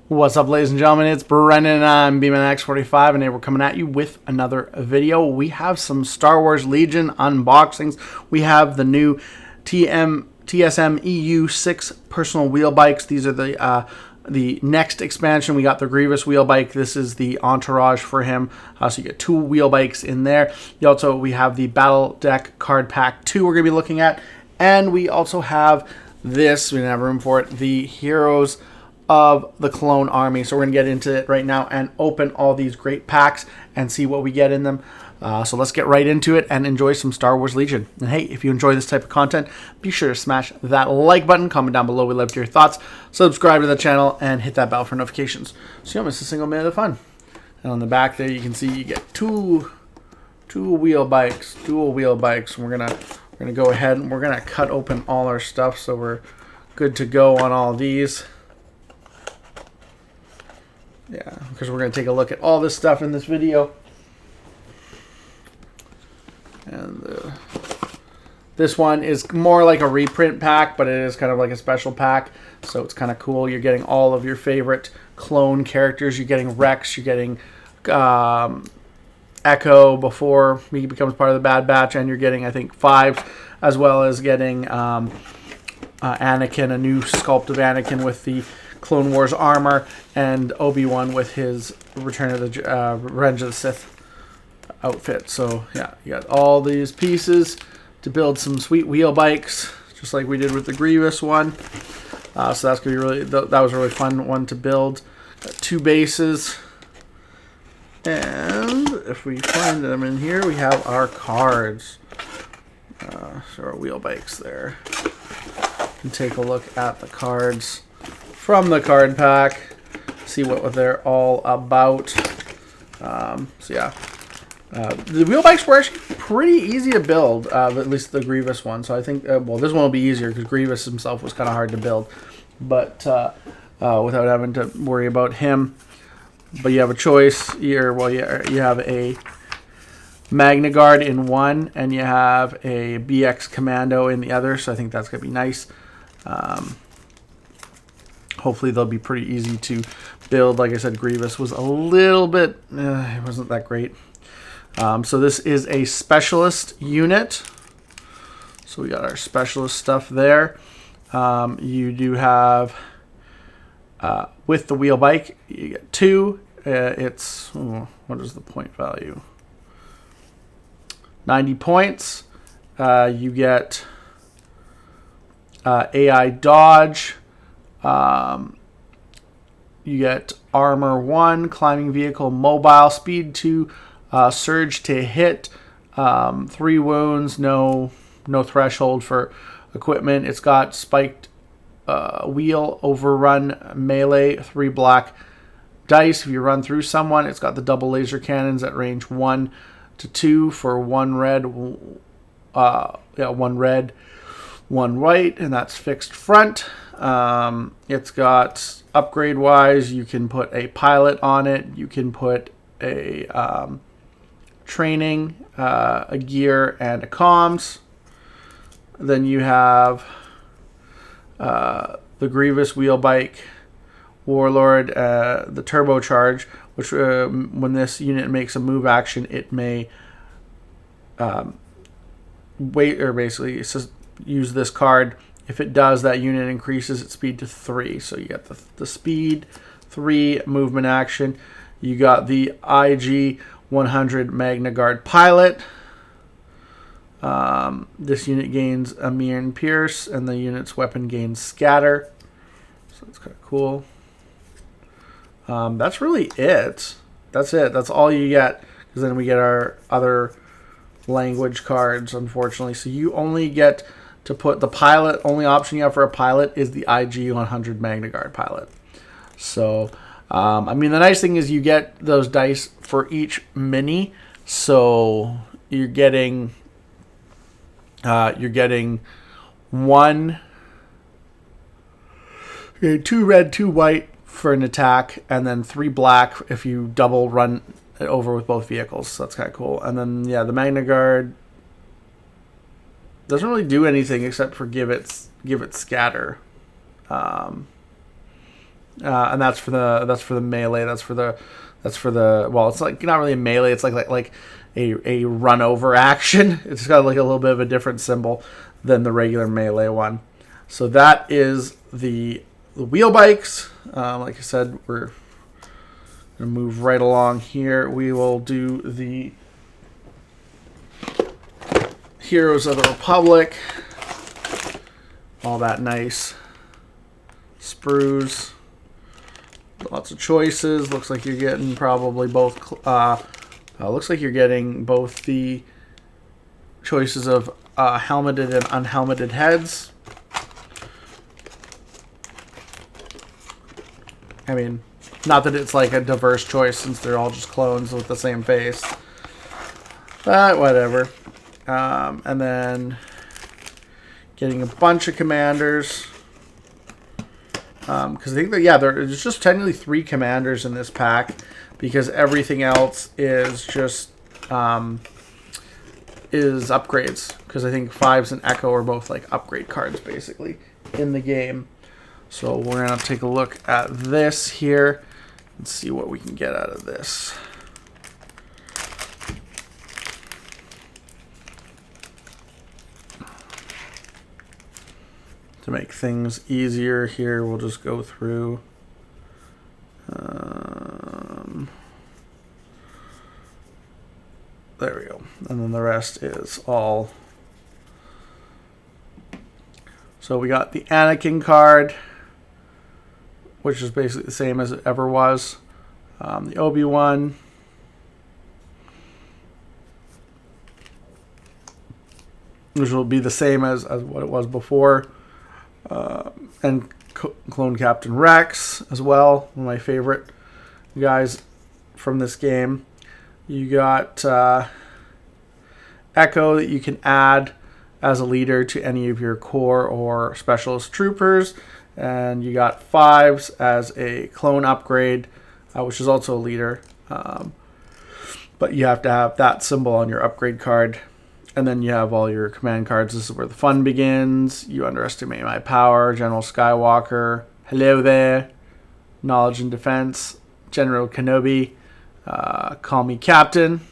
What's up, ladies and gentlemen? It's Brendan and I'm BeamNX45, and today we're coming at you with another video. We have some Star Wars Legion unboxings. We have the new TSMEU-6 personal wheel bikes. These are the next expansion. We got the Grievous wheel bike. This is the entourage for him. So you get two wheel bikes in there. We have the Battle Deck Card Pack 2 we're going to be looking at. And we also have this, we didn't have room for it, the Heroes of the Clone Army. So we're going to get into it right now and open all these great packs and see what we get in them. So let's get right into it and enjoy some Star Wars Legion. And hey, if you enjoy this type of content, be sure to smash that like button, comment down below, we love to hear your thoughts, subscribe to the channel, and hit that bell for notifications so you don't miss a single minute of fun. And on the back there, you can see you get two wheel bikes, dual wheel bikes. We're gonna go ahead and we're gonna cut open all our stuff so we're good to go on all these. Yeah, because we're going to take a look at all this stuff in this video. And this one is more like a reprint pack, but it is kind of like a special pack. So it's kind of cool. You're getting all of your favorite clone characters. You're getting Rex. You're getting Echo before he becomes part of the Bad Batch. And you're getting, I think, 5, as well as getting Anakin, a new sculpt of Anakin with the Clone Wars armor, and Obi-Wan with his Return of the Revenge of the Sith outfit. So yeah, you got all these pieces to build some sweet wheel bikes, just like we did with the Grievous one. So that's gonna be really, that was a really fun one to build. Got 2 bases, and if we find them in here, we have our cards. So our wheel bikes there. And take a look at the cards from the card pack, see what they're all about. So yeah, the wheel bikes were actually pretty easy to build, at least the Grievous one. So I think, well, this one will be easier because Grievous himself was kind of hard to build, but without having to worry about him. But you have a choice here. Well, you have a Magna Guard in one, and you have a BX Commando in the other. So I think that's gonna be nice. Hopefully they'll be pretty easy to build. Like I said, Grievous was a little bit, it wasn't that great. So this is a specialist unit. So we got our specialist stuff there. You do have, with the wheel bike, you get 2. It's, what is the point value? 90 points. You get AI dodge. You get armor 1, climbing vehicle, mobile, speed 2, surge to hit, 3 wounds, no threshold for equipment. It's got spiked wheel, overrun, melee, 3 black dice if you run through someone. It's got the double laser cannons at range 1 to 2 for 1 red, 1 red, 1 white, and that's fixed front. It's got upgrade wise, you can put a pilot on it, you can put a training, a gear, and a comms. Then you have the Grievous wheel bike, Warlord, the turbocharge, which when this unit makes a move action, it may wait, or basically it says use this card. If it does, that unit increases its speed to 3. So you got the speed, 3 movement action. You got the IG 100 Magna Guard pilot. This unit gains Amir and Pierce, and the unit's weapon gains scatter. So it's kind of cool. That's really it. That's it. That's all you get. Because then we get our other language cards, unfortunately. So you only get to put the pilot. Only option you have for a pilot is the IG 100 Magna Guard pilot. So, I mean, the nice thing is you get those dice for each mini. So you're getting 1, 2 red, 2 white for an attack, and then 3 black if you double run it over with both vehicles. So that's kind of cool. And then yeah, the Magna Guard doesn't really do anything except for give it scatter. and that's for the melee. That's for the well, it's like not really a melee. It's like a run over action. It's got like a little bit of a different symbol than the regular melee one. So that is the wheel bikes. Like I said, we're gonna move right along here. We will do the Heroes of the Republic. All that nice sprues. Lots of choices. Looks like you're getting probably both. Looks like you're getting both the choices of helmeted and unhelmeted heads. I mean, not that it's like a diverse choice since they're all just clones with the same face. But whatever. And then getting a bunch of commanders. Because I think that, yeah, there's just technically 3 commanders in this pack because everything else is just is upgrades. Because I think 5s and Echo are both like upgrade cards basically in the game. So we're going to take a look at this here and see what we can get out of this. To make things easier here, we'll just go through. There we go. And then the rest is all. So we got the Anakin card, which is basically the same as it ever was. The Obi-Wan. Which will be the same as what it was before. And Clone Captain Rex as well, one of my favorite guys from this game. You got Echo that you can add as a leader to any of your core or specialist troopers, and you got 5s as a clone upgrade, which is also a leader, but you have to have that symbol on your upgrade card. And then you have all your command cards. This is where the fun begins. You underestimate my power. General Skywalker. Hello there. Knowledge and defense. General Kenobi. Call me Captain.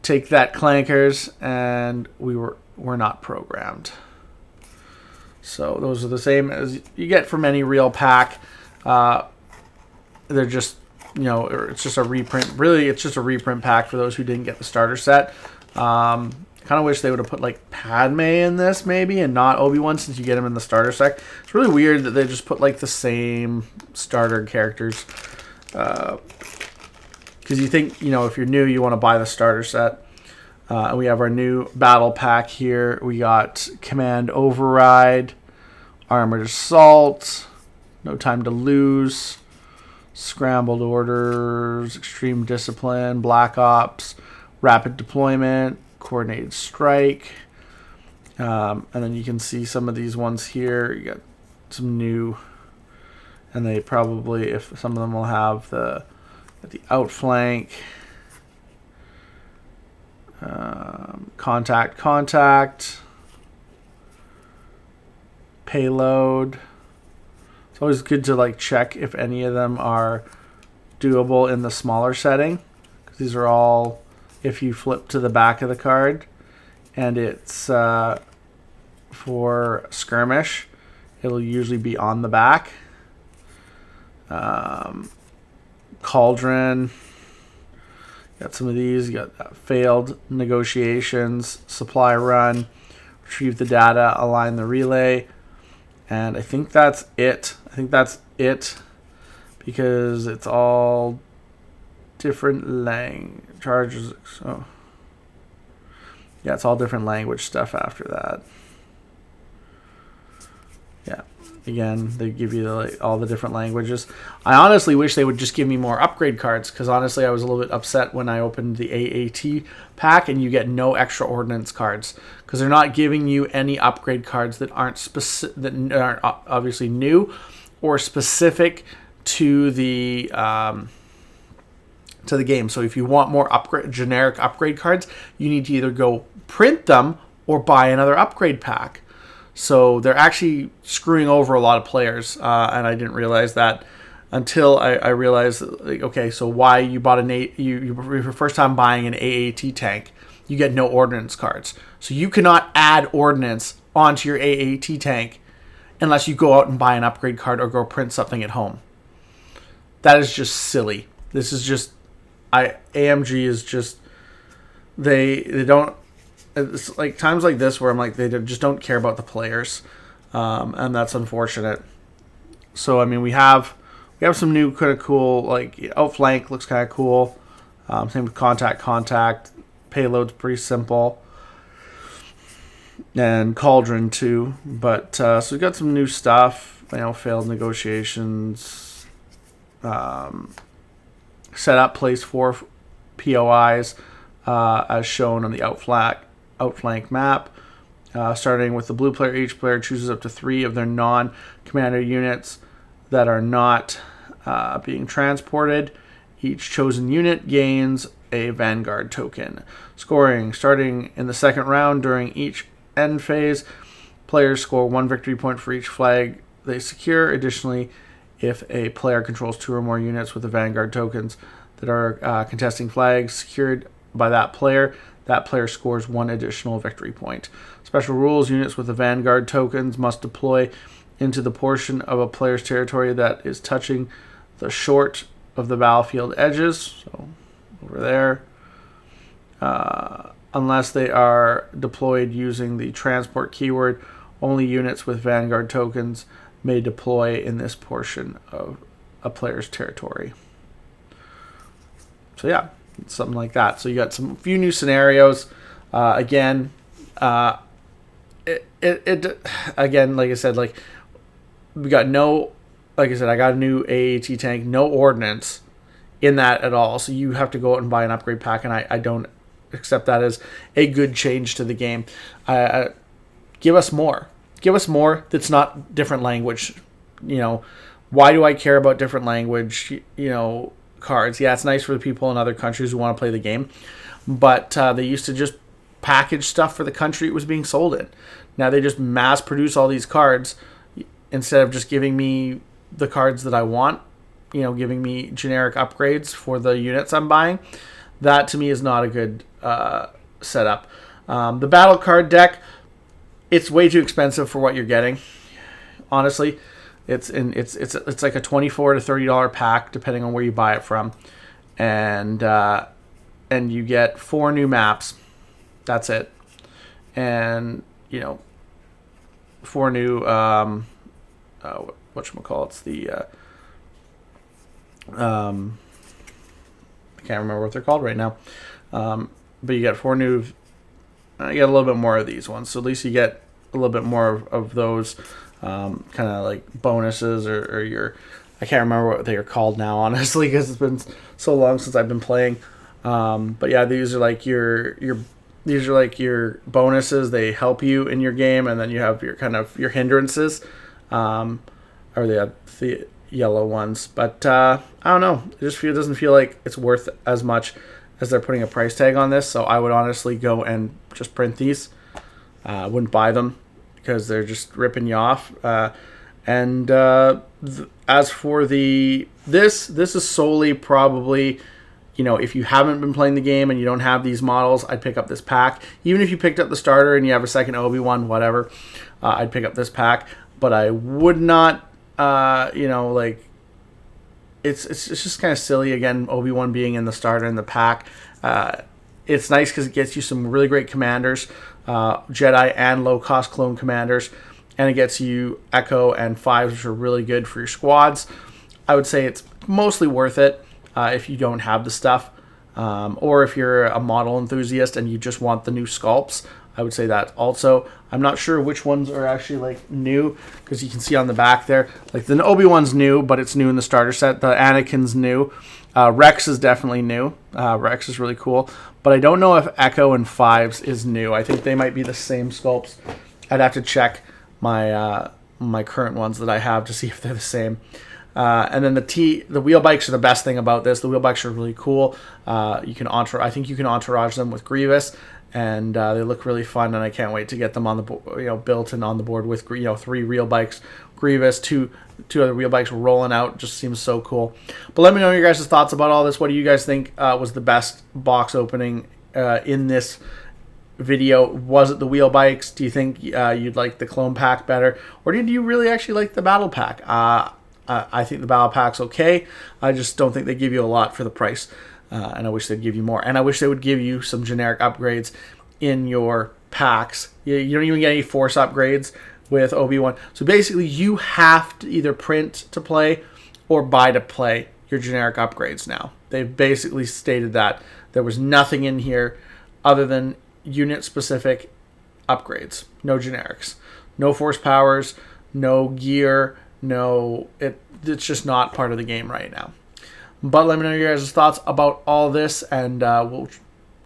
Take that, clankers. And we're not programmed. So those are the same as you get from any real pack. They're just, it's just a reprint. Really, it's just a reprint pack for those who didn't get the starter set. Kind of wish they would have put like Padme in this maybe and not Obi-Wan since you get him in the starter set. It's really weird that they just put like the same starter characters. Because you think, if you're new, you want to buy the starter set. And we have our new battle pack here. We got Command Override, Armored Assault, No Time to Lose, Scrambled Orders, Extreme Discipline, Black Ops, Rapid Deployment, Coordinated Strike, and then you can see some of these ones here. You got some new, and they probably, if some of them will have the outflank, contact, payload. It's always good to like check if any of them are doable in the smaller setting, because these are all. If you flip to the back of the card and it's for skirmish, it'll usually be on the back. Cauldron. Got some of these. You got failed negotiations, supply run, retrieve the data, align the relay. And I think that's it. Because it's all different charges. So yeah, it's all different language stuff after that. Yeah, again, they give you all the different languages. I honestly wish they would just give me more upgrade cards, because honestly I was a little bit upset when I opened the AAT pack and you get no extra ordnance cards, because they're not giving you any upgrade cards that aren't obviously new or specific to the game. So if you want more generic upgrade cards, you need to either go print them or buy another upgrade pack. So they're actually screwing over a lot of players, and I didn't realize that until I realized, like, okay, so why you bought your first time buying an AAT tank, you get no ordnance cards. So you cannot add ordnance onto your AAT tank unless you go out and buy an upgrade card or go print something at home. That is just silly. This is just, AMG is just, they don't, it's like times like this where I'm like, they just don't care about the players, and that's unfortunate. So I mean, we have some new kind of cool, like, outflank looks kind of cool. Same with contact. Payload's pretty simple, and Cauldron too. But so we got some new stuff. Failed negotiations. Set up, place 4 POIs as shown on the outflank map. Starting with the blue player, each player chooses up to 3 of their non-commander units that are not being transported. Each chosen unit gains a Vanguard token. Scoring: starting in the second round, during each end phase, players score 1 victory point for each flag they secure. Additionally, if a player controls 2 or more units with the Vanguard tokens that are contesting flags secured by that player scores 1 additional victory point. Special rules: units with the Vanguard tokens must deploy into the portion of a player's territory that is touching the short of the battlefield edges, so over there, unless they are deployed using the transport keyword. Only units with Vanguard tokens may deploy in this portion of a player's territory. So yeah, something like that. So you got a few new scenarios. Again, again, like I said, like, we got no, like I said, I got a new AAT tank, no ordnance in that at all. So you have to go out and buy an upgrade pack, and I don't accept that as a good change to the game. Give us more. Give us more that's not different language. Why do I care about different language, cards? Yeah, it's nice for the people in other countries who want to play the game, but they used to just package stuff for the country it was being sold in. Now they just mass produce all these cards instead of just giving me the cards that I want, giving me generic upgrades for the units I'm buying. That to me is not a good setup. The battle card deck, it's way too expensive for what you're getting. Honestly, it's like a $24 to $30 pack depending on where you buy it from, and you get 4 new maps. That's it, and 4 new whatchamacallits, the I can't remember what they're called right now, but you get 4 new. You get a little bit more of these ones, so at least you get a little bit more of those kind of like bonuses or your, I can't remember what they are called now, honestly, because it's been so long since I've been playing. But yeah, these are like your bonuses. They help you in your game, and then you have your kind of your hindrances, or the yellow ones. But I don't know. It doesn't feel like it's worth as much as they're putting a price tag on this. So I would honestly go and just print these. I wouldn't buy them because they're just ripping you off. As for this is solely probably, if you haven't been playing the game and you don't have these models, I'd pick up this pack. Even if you picked up the starter and you have a second Obi-Wan, whatever, I'd pick up this pack. But I would not, it's just kind of silly, again, Obi-Wan being in the starter and the pack. It's nice because it gets you some really great commanders, Jedi and low-cost clone commanders, and it gets you Echo and Fives, which are really good for your squads. I would say it's mostly worth it if you don't have the stuff, or if you're a model enthusiast and you just want the new Sculpts. I would say that also. I'm not sure which ones are actually like new, because you can see on the back there, like the Obi-Wan's new, but it's new in the starter set. The Anakin's new. Rex is definitely new. Rex is really cool, but I don't know if Echo and Fives is new. I think they might be the same Sculpts. I'd have to check my my current ones that I have to see if they're the same. And then the wheel bikes are the best thing about this. The wheel bikes are really cool. I think you can entourage them with Grievous. and they look really fun, and I can't wait to get them on the built and on the board with 3 wheel bikes, Grievous, two other wheel bikes rolling out. Just seems so cool. But let me know your guys' thoughts about all this. What do you guys think was the best box opening in this video? Was it the wheel bikes? Do you think you'd like the clone pack better, or did you really actually like the battle pack? I think the battle pack's okay. I just don't think they give you a lot for the price, and I wish they'd give you more. And I wish they would give you some generic upgrades in your packs. You don't even get any force upgrades with Obi-Wan. So basically, you have to either print to play or buy to play your generic upgrades now. They've basically stated that there was nothing in here other than unit-specific upgrades. No generics. No force powers, no gear, it's just not part of the game right now. But let me know your guys' thoughts about all this, and we'll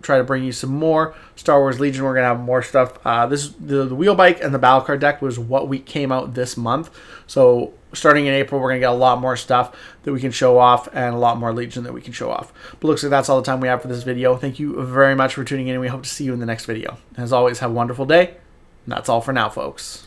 try to bring you some more Star Wars Legion. We're gonna have more stuff. The wheel bike and the battle card deck was what we came out this month. So starting in April, we're gonna get a lot more stuff that we can show off, and a lot more Legion that we can show off. But looks like that's all the time we have for this video. Thank you very much for tuning in, and we hope to see you in the next video. As always, have a wonderful day. And that's all for now, folks.